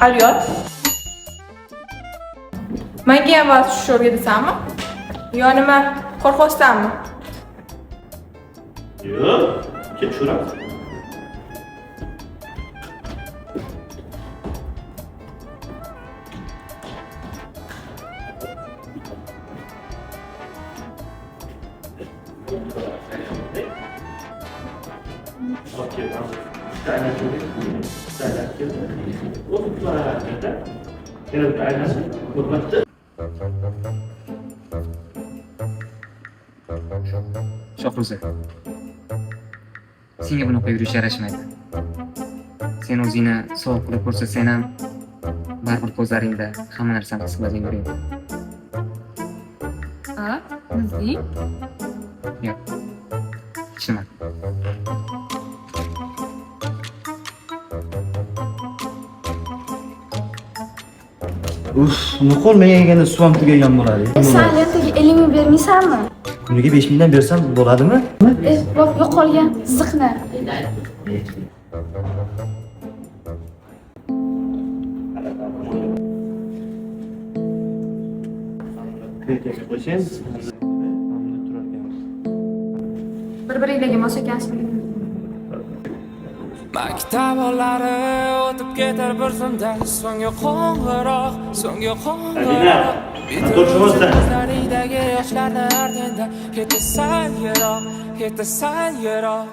Aliyot. Menga ham vaqt shu o'rgatasanmi? Yo nima, qo'rqosdanmi? Yo'q, ket tushiramiz. Okey, Shohruza. Senga bunaqa yurish yarashmaydi. Sen o'zingni sovuq qilib ko'rsatsang ham, baribir ko'zlaringda hamma narsani his qiladigan yuradi. Ha, nima? Yo'q. Hech nima. Nuqul menga kelganda suv ham tugagan bo'ladi. Sen lentaga 50 ming bermaysanmi? Kuniga 5 mingdan bersam bo'ladimi? Bak yo'qolgan ziqni. Bir-biringlarga mos ekansizmi? Maktab ollari o'tib ketar bir zumdan so'nggi qo'ng'iroq, so'nggi qo'ng'iroq. Ko'zlaringdagi yoshlarni ardenda ketasan yiroq, ketasan yiroq.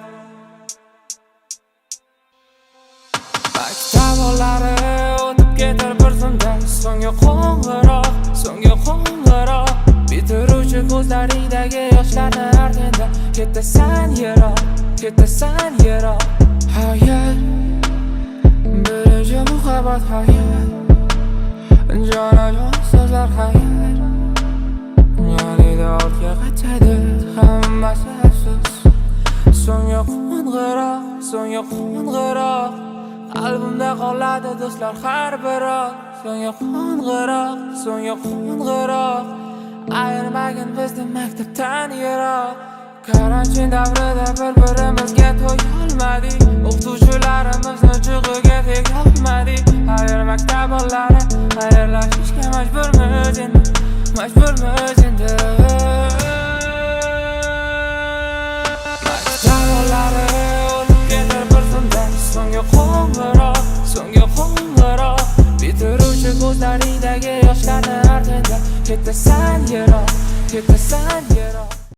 Maktab ollari o'tib ketar bir zumdan so'nggi qo'ng'iroq, so'nggi qo'ng'iroq. Bitiruvchi ko'zlaringdagi yoshlarni ardenda ketasan yiroq, ketasan yiroq. Hayal, birinchi muhabbat hayal, jonajon so'zlar hayal. Yonida ortga qaytadi hammasi afsus. So'nggi qo'ng'iroq, so'nggi qo'ng'iroq. Qalbimda qoladi do'stlar har biri. So'nggi qo'ng'iroq, so'nggi qo'ng'iroq. Ayirmagin bizni maktabdan yiroq. Karantin davrida bir-birimizga to'yolmadik. O'qituvchilarimizni chig'iga tegolmadik. Hayır maktab ollari xayrlashishga majburmiz endi, majburmiz endi. Maktab ollari o'tib ketar bir zumdan so'nggi qo'ng'iroq, so'nggi qo'ng'iroq. Bitiruvchi ko'zlaringdagi yoshlarni ardenda ketasan yiroq, ketasan yiroq.